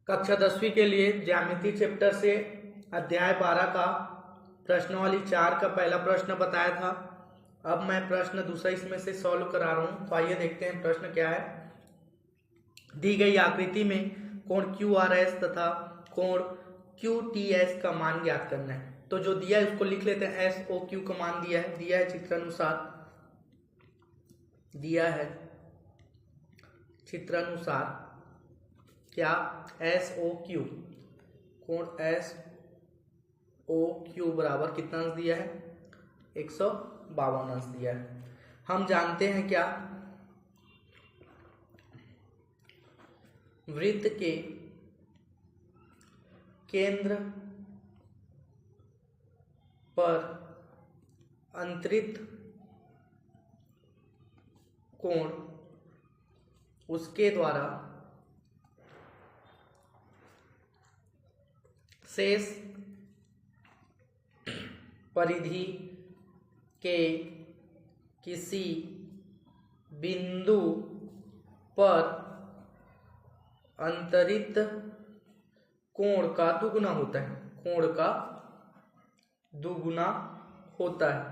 कक्षा 10वीं के लिए ज्यामिति चैप्टर से अध्याय 12 का प्रश्नावली 4 का पहला प्रश्न बताया था। अब मैं प्रश्न दूसरा इसमें से सॉल्व करा रहा हूं। तो आइए देखते हैं प्रश्न क्या है। दी गई आकृति में कोण QRS तथा कोण QTS का मान ज्ञात करना है। तो जो दिया है उसको लिख लेते हैं। SOQ का मान दिया है चित्रानुसार, दिया है चित्रानुसार क्या SOQ, कोण SOQ बराबर कितना अंश दिया है, 152 अंश दिया है। हम जानते हैं क्या, वृत्त के केंद्र पर अंतरित कोण उसके द्वारा शेष परिधि के किसी बिंदु पर अंतरित कोण का दुगुना होता है, कोण का दुगुना होता है।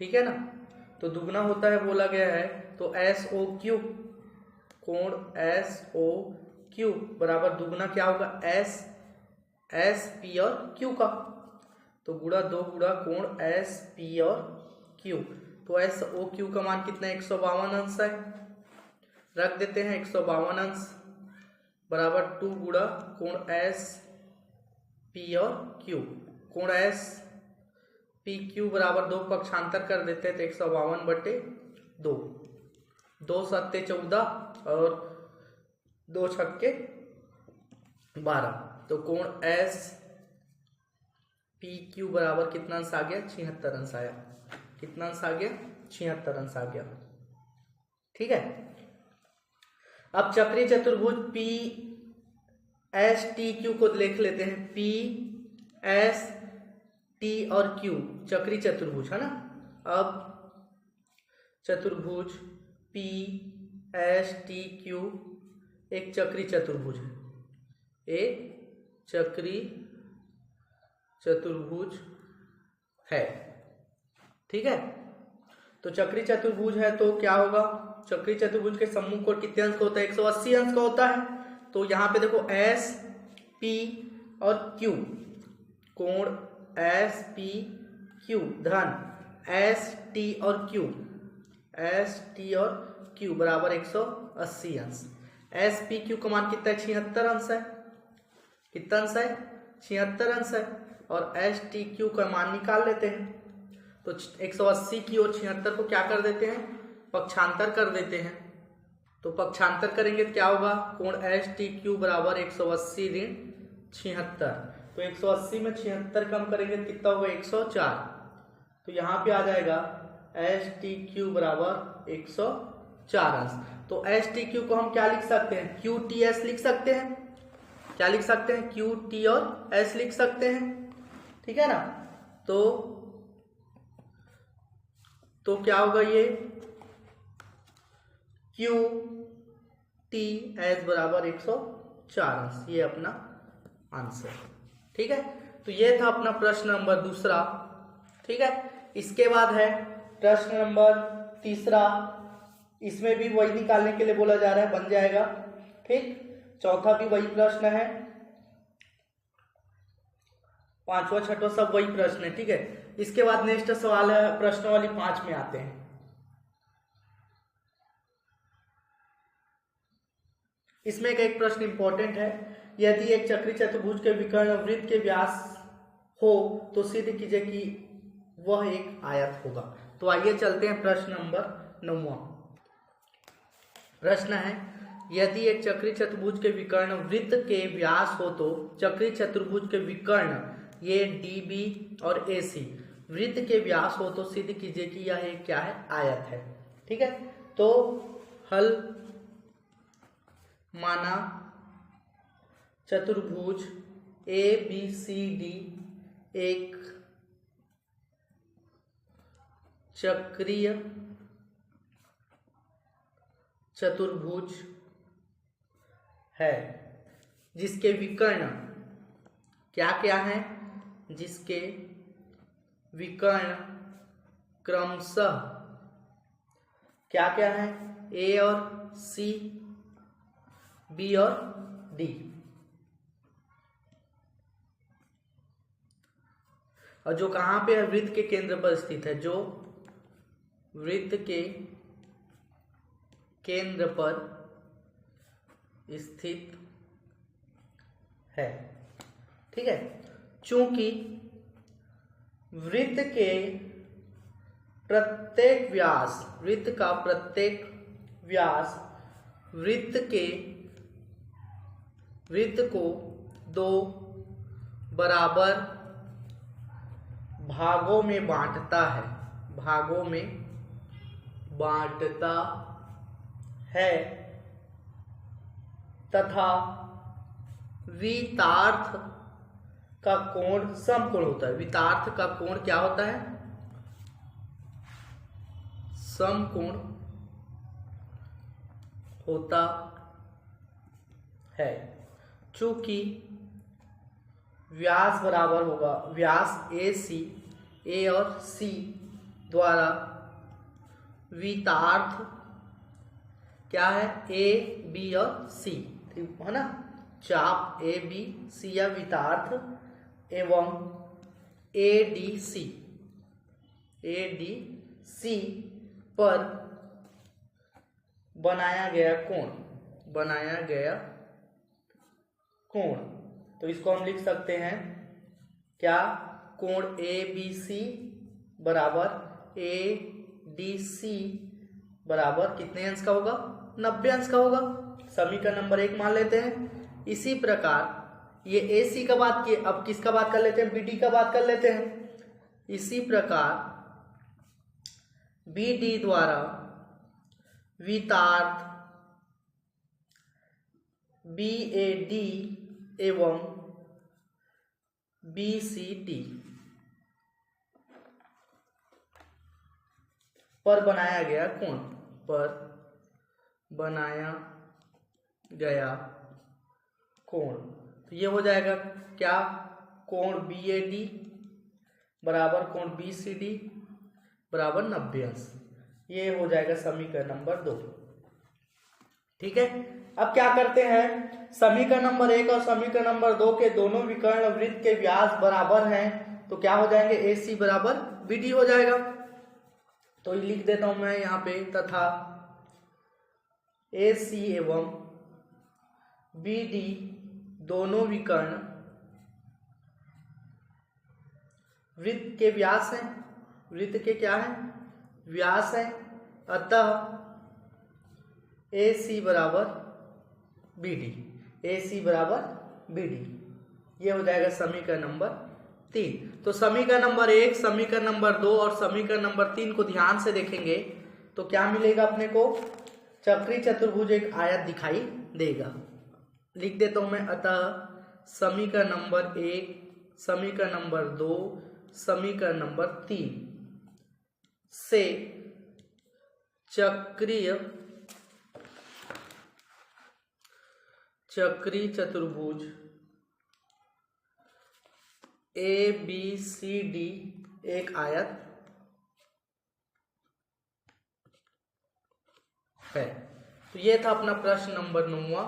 ठीक है ना। तो दुगुना होता है बोला गया है। तो SOQ, कोण SOQ बराबर दुगुना क्या होगा, SP और Q का। तो गुणा 2 गुणा कोण SP और Q। तो SOQ का मान कितना, 152 अंश है। रख देते हैं 152 अंश बराबर 2 गुणा कोण SP और Q। कोण SPQ बराबर 2 पक्षांतर कर देते हैं तो 152/2, 2 सत्ते 14 और 2 छक्के 12। तो कोण SPQ बराबर कितना अंश आ गया, 76 अंश आया। कितना अंश आ गया, 76 अंश आ गया। ठीक है। अब चक्रीय चतुर्भुज PSTQ को देख लेते हैं। PST और Q चक्रीय चतुर्भुज है ना। अब चतुर्भुज PSTQ एक चक्रीय चतुर्भुज है, एक चक्रीय चतुर्भुज है। ठीक है। तो चक्रीय चतुर्भुज है तो क्या होगा, चक्रीय चतुर्भुज के सम्मुख कोण कितने अंश का होता है, 180 अंश का होता है। तो यहाँ पे देखो SP और Q, कोण SPQ धन ST और Q बराबर 180 अंश। SPQ का मान कितना है, 76 अंश है। कितना अंश है, 76 अंश है। और STQ का मान निकाल लेते हैं। तो 180 की और 76 को क्या कर देते हैं, पक्षांतर कर देते हैं। तो पक्षांतर करेंगे तो क्या होगा, कोण STQ बराबर 180 ऋण 76। तो 180 में 76 कम करेंगे तो कितना होगा, 104। तो यहाँ पे आ जाएगा STQ बराबर 104 अंश। तो STQ को हम क्या लिख सकते हैं, QTS लिख सकते हैं। क्या लिख सकते हैं, QT और S लिख सकते हैं। ठीक है ना। तो क्या होगा, ये QTS बराबर 104 अंश, ये अपना आंसर। ठीक है। तो ये था अपना प्रश्न नंबर दूसरा। ठीक है। इसके बाद है प्रश्न नंबर तीसरा। इसमें भी वही निकालने के लिए बोला जा रहा है, बन जाएगा। ठीक। चौथा भी वही प्रश्न है, पांचवा छठवा सब वही प्रश्न है। ठीक है। इसके बाद नेक्स्ट सवाल है प्रश्नावली 5 में आते हैं। इसमें एक प्रश्न इंपॉर्टेंट है, यदि एक चक्रीय चतुर्भुज के विकर्ण वृत्त के व्यास हो तो सिद्ध कीजिए कि वह एक आयत होगा। तो आइए चलते हैं प्रश्न नंबर 9। प्रश्न है, यदि एक चक्रीय चतुर्भुज के विकर्ण वृत्त के व्यास हो तो चक्रीय चतुर्भुज के विकर्ण ये DB और AC वृत्त के व्यास हो तो सिद्ध कीजिए कि यह एक क्या है, आयत है। ठीक है। तो हल माना चतुर्भुज ABCD एक चक्रीय चतुर्भुज है जिसके विकर्ण क्या क्या हैं, जिसके विकर्ण क्रमशः क्या क्या है, ए और सी, बी और डी। और जो कहाँ पे है, वृत्त के केंद्र पर स्थित है, जो वृत्त के केंद्र पर स्थित है। ठीक है, चूंकि वृत्त के प्रत्येक व्यास, वृत्त का प्रत्येक व्यास वृत्त को दो बराबर भागों में बांटता है तथा वितार्थ का कोण समकोण होता है। वितार्थ का कोण क्या होता है, समकोण होता है। चूंकि व्यास बराबर होगा, व्यास ए और सी द्वारा वितार्थ क्या है, ए बी और सी, ठीक है ना। चाप ए बी सी या वितार्थ एवं ए डी सी पर बनाया गया कोण, तो इसको हम लिख सकते हैं क्या, कोण ए बी सी बराबर ए डी सी बराबर कितने अंश का होगा, 90 अंश का होगा। समीकरण नंबर 1 मान लेते हैं। इसी प्रकार ये ए सी का बात किए, अब किसका बात कर लेते हैं, बी डी का बात कर लेते हैं। इसी प्रकार बी डी द्वारा वितार्थ बी ए डी एवं बी सी डी पर बनाया गया कोण, तो ये हो जाएगा क्या, कोण बी ए डी बराबर कोण बी सी डी बराबर 90 अंश। ये हो जाएगा समीकरण नंबर 2। ठीक है, अब क्या करते हैं, समीकरण नंबर 1 और समीकरण नंबर 2 के दोनों विकर्ण वृत्त के व्यास बराबर हैं, तो क्या हो जाएंगे, ए सी बराबर बी डी हो जाएगा। तो लिख देता हूं मैं यहां पे, तथा ए सी एवं बी डी दोनों विकर्ण वृत्त के व्यास हैं, वृत्त के क्या है, व्यास है। अतः ए सी बराबर बी डी, ए सी बराबर बी डी, ये हो जाएगा समीकरण नंबर 3। तो समीकरण नंबर 1, समीकरण नंबर 2 और समीकरण नंबर 3 को ध्यान से देखेंगे तो क्या मिलेगा अपने को, चक्री चतुर्भुज एक आयत दिखाई देगा। लिख देता हूं मैं, अतः समीकरण नंबर 1, समीकरण नंबर 2, समीकरण नंबर 3 से चक्री चतुर्भुज ए बी सी डी एक आयत है। तो ये था अपना प्रश्न नंबर 9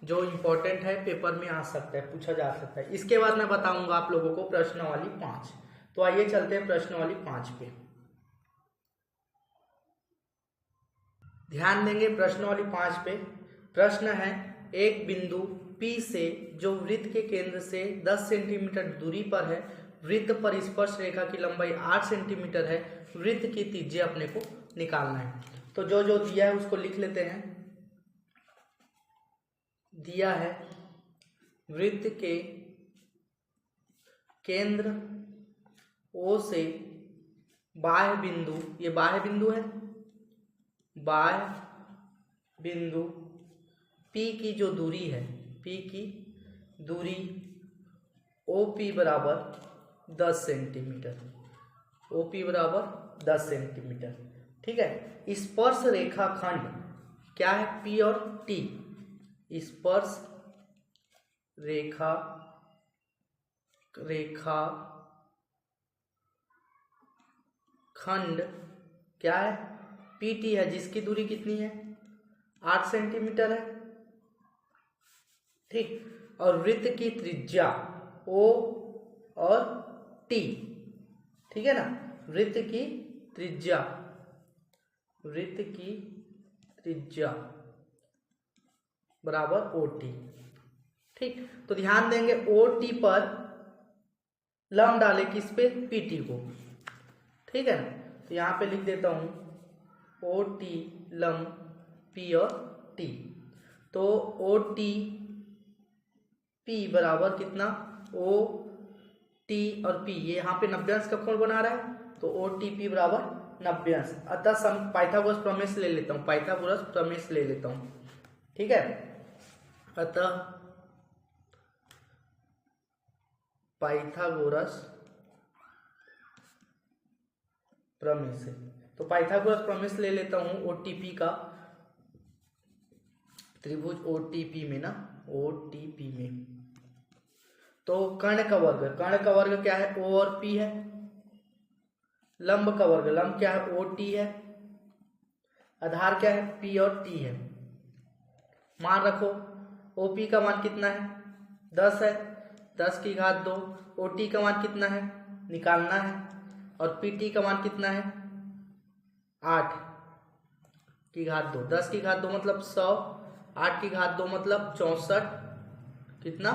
जो इंपॉर्टेंट है, पेपर में आ सकता है, पूछा जा सकता है। इसके बाद मैं बताऊंगा आप लोगों को प्रश्नावली 5। तो आइए चलते हैं प्रश्नावली 5 पे। ध्यान देंगे प्रश्नावली 5 पे। प्रश्न है, एक बिंदु P से जो वृत्त के केंद्र से 10 सेंटीमीटर दूरी पर है, वृत्त पर स्पर्श रेखा की लंबाई 8 सेंटीमीटर है, वृत्त की त्रिज्या अपने को निकालना है। तो जो जो दिया है उसको लिख लेते हैं। दिया है वृत्त के केंद्र O से बाह्य बिंदु, ये बाह्य बिंदु है, बाह्य बिंदु P की जो दूरी है, P की दूरी OP बराबर 10 सेंटीमीटर, OP बराबर 10 सेंटीमीटर। ठीक है, स्पर्श रेखा खंड क्या है, P और T। स्पर्श रेखा खंड क्या है, पीटी है, जिसकी दूरी कितनी है 8 सेंटीमीटर है। ठीक, और वृत्त की त्रिज्या ओ और टी, ठीक है ना, वृत्त की त्रिज्या बराबर ओ टी। ठीक, तो ध्यान देंगे ओ टी पर लंब डाले किस पे, पीटी को, ठीक है ना। तो यहां पे लिख देता हूं ओ टी लंब पी और टी। तो ओ टी पी बराबर कितना, ओ टी और पी, ये यहाँ पे 90 अंश का कोण बना रहा है, तो ओ टी पी बराबर 90 अंश। अतः पाइथागोरस प्रमेय ले लेता हूँ, पाइथागोरस प्रमेय ले लेता हूँ, ठीक है। अतः पाइथागोरस प्रमेय से, तो पाइथागोरस प्रमेय ले लेता हूं ओटीपी का, त्रिभुज ओटीपी में ना, ओटीपी में। तो कर्ण का वर्ग क्या है, ओ और पी है। लंब का वर्ग, लंब क्या है, ओ टी है। आधार क्या है, पी और टी है। मान रखो ओपी का मान कितना है, 10 है, 10 की घात 2। ओटी का मान कितना है, निकालना है, और पीटी का मान कितना है 8 की घात 2। 10 की घात 2 मतलब 100, 8 की घात 2 मतलब 64, कितना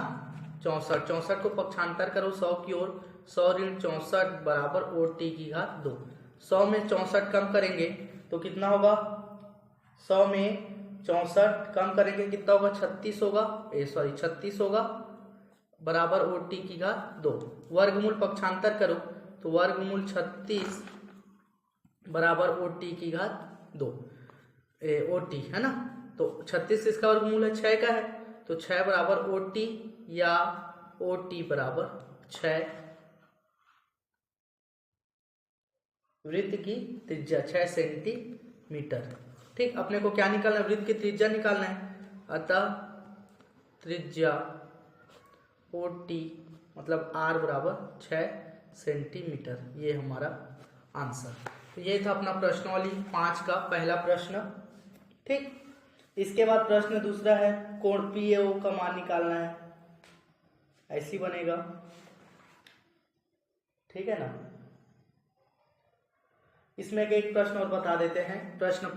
64। 64 को पक्षांतर करो 100 की ओर, 100 ऋण 64 बराबर ओ टी की घात 2। 100 में 64 कम करेंगे तो कितना होगा, 100 में 64 कम करेंगे कितना होगा, 36 होगा, 36 होगा बराबर ओ टी की घात 2। वर्गमूल पक्षांतर करो तो वर्गमूल 36 बराबर ओ टी की घात 2, ओ टी है ना। तो 36 इसका वर्गमूल है, 6 का है, तो 6 बराबर ओ टी, या ओ टी बराबर 6। वृत्त की त्रिज्या 6 सेंटीमीटर। ठीक, अपने को क्या निकालना है, वृत्त की त्रिज्या निकालना है। अतः त्रिज्या ओ टी मतलब आर बराबर 6 सेंटीमीटर, ये हमारा आंसर। तो ये था अपना प्रश्नावली 5 का पहला प्रश्न। ठीक, इसके बाद प्रश्न दूसरा है, कोण पी ओ का मान निकालना है, ऐसी बनेगा, ठीक है ना। इसमें एक प्रश्न और बता देते हैं, प्रश्न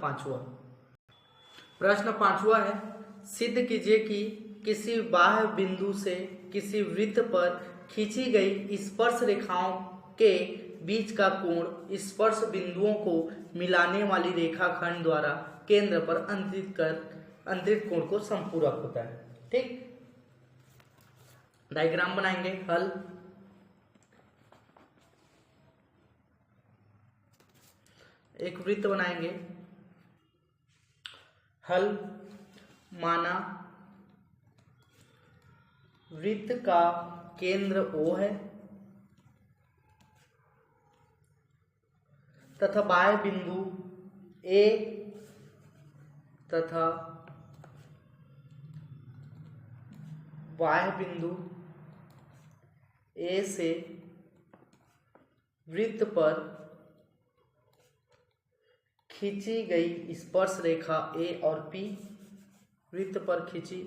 पांचवा है, सिद्ध कीजिए कि किसी बाह्य बिंदु से किसी वृत्त पर खींची गई स्पर्श रेखाओं के बीच का कोण स्पर्श बिंदुओं को मिलाने वाली रेखाखंड द्वारा केंद्र पर अंतरित कोण को संपूरक होता है। ठीक, डायग्राम बनाएंगे, हल। एक वृत्त बनाएंगे, हल। माना वृत्त का केंद्र O है तथा बाह्य बिंदु A तथा बाह्य बिंदु A से वृत्त पर खींची गई स्पर्श रेखा A और P, वृत्त पर खींची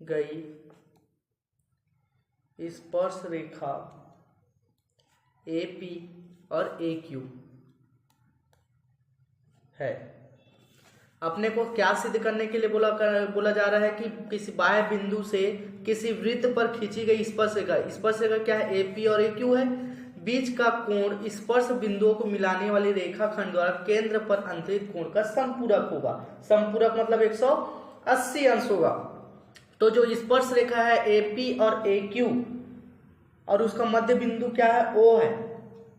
गई स्पर्श रेखा AP और AQ है। अपने को क्या सिद्ध करने के लिए बोला जा रहा है कि किसी बाह्य बिंदु से किसी वृत्त पर खींची गई स्पर्श रेखा क्या है, AP और AQ है, बीच का कोण स्पर्श बिंदुओं को मिलाने वाली रेखाखंड द्वारा केंद्र पर अंतरित कोण का संपूरक होगा। संपूरक मतलब 180 अंश होगा। तो जो स्पर्श रेखा है AP और AQ और उसका मध्य बिंदु क्या है, O है,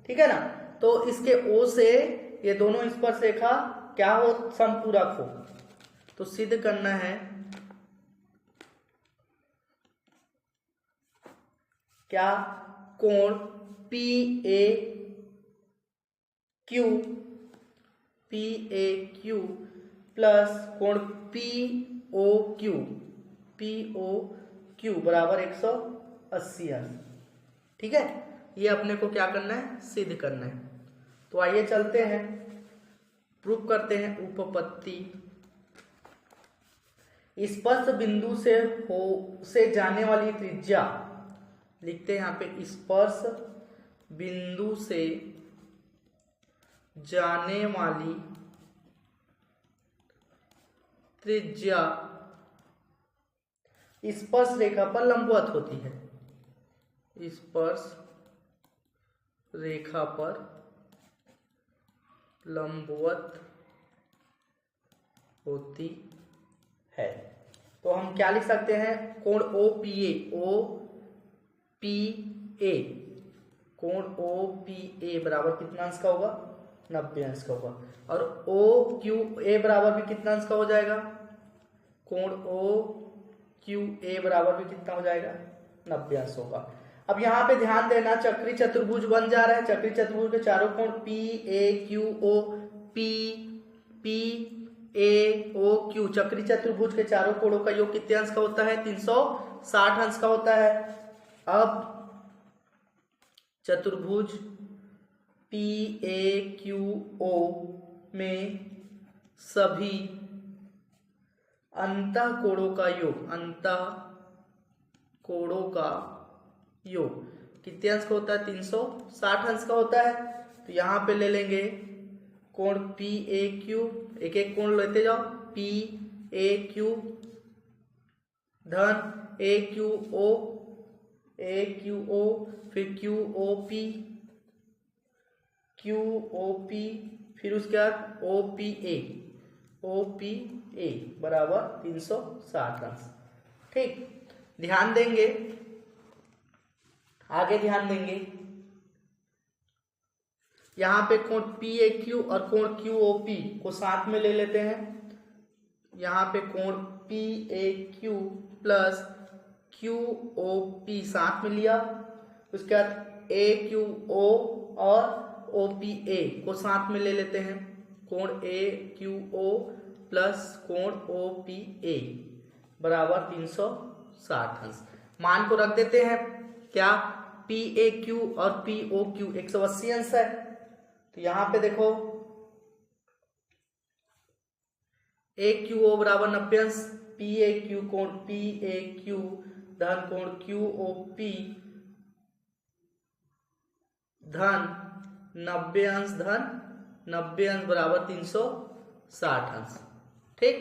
ठीक है ना। तो इसके O से ये दोनों स्पर्श रेखा क्या हो, संपूरक हो। तो सिद्ध करना है क्या, कोण PAQ प्लस कोण POQ क्यू बराबर 180 अंश। ठीक है, ये अपने को क्या करना है, सिद्ध करना है। तो आइए चलते हैं, प्रूफ करते हैं। उपपत्ति स्पर्श बिंदु से जाने वाली त्रिज्या, लिखते हैं यहाँ पे स्पर्श बिंदु से जाने वाली त्रिज्या स्पर्श रेखा पर लंबवत होती है। स्पर्श रेखा पर लंबवत होती है। तो हम क्या लिख सकते हैं, कोण OPA, कोण OPA बराबर कितना अंश का होगा, 90 अंश का होगा। और OQA बराबर भी कितना अंश का हो जाएगा, कोण OQA बराबर भी कितना हो जाएगा, 90 अंश होगा। अब यहाँ पे ध्यान देना, चक्री चतुर्भुज बन जा रहा है। चक्री चतुर्भुज के चारों कोण PAQO, PAOQ, चक्री चतुर्भुज के चारों कोणों का योग कितने अंश का होता है, 360 अंश का होता है। अब चतुर्भुज PAQO में सभी अंतः कोणों का योग कितने अंश का होता है, 360 अंश का होता है। तो यहाँ पे ले लेंगे कोण PAQ, एक एक कोण लेते जाओ, PAQ धन AQO, फिर QOP, फिर उसके बाद OPA बराबर 360 अंश। ठीक, ध्यान देंगे, आगे ध्यान देंगे। यहाँ पे कोण PAQ और कोण QOP को साथ में ले लेते हैं। यहाँ पे कोण PAQ प्लस QOP साथ में लिया, उसके बाद AQO और OPA को साथ में ले लेते हैं। कोण AQO प्लस कोण OPA बराबर 360 अंश। मान को रख देते हैं, क्या, PAQ और POQ 180 अंश है। तो यहाँ पे देखो AQO बराबर 90 अंश, PAQ कोण PAQ धन कोण QOP धन 90 अंश बराबर 360 अंश। ठीक,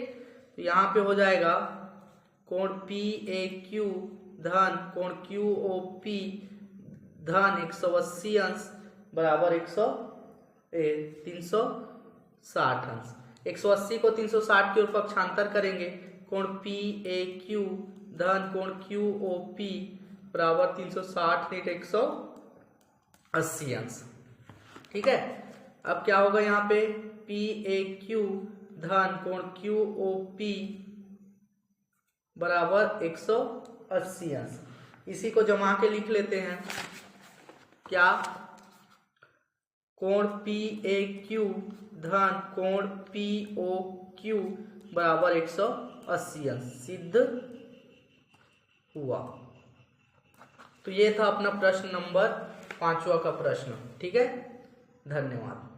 तो यहाँ पे हो जाएगा कोण PAQ धन कोण QOP धन 180 अंश बराबर 360 अंश। 180 को 360 की ओर पक्षांतर करेंगे, कोण PAQ धन कोण QOP बराबर 360 × 180 अंश। ठीक है, अब क्या होगा, यहाँ पे PAQ धन कोण QOP बराबर 180 अंश। इसी को जमा के लिख लेते हैं, क्या, कोण PAQ धन कोण POQ बराबर 180 अंश सिद्ध हुआ। तो ये था अपना प्रश्न नंबर 5वां का प्रश्न। ठीक है, धन्यवाद।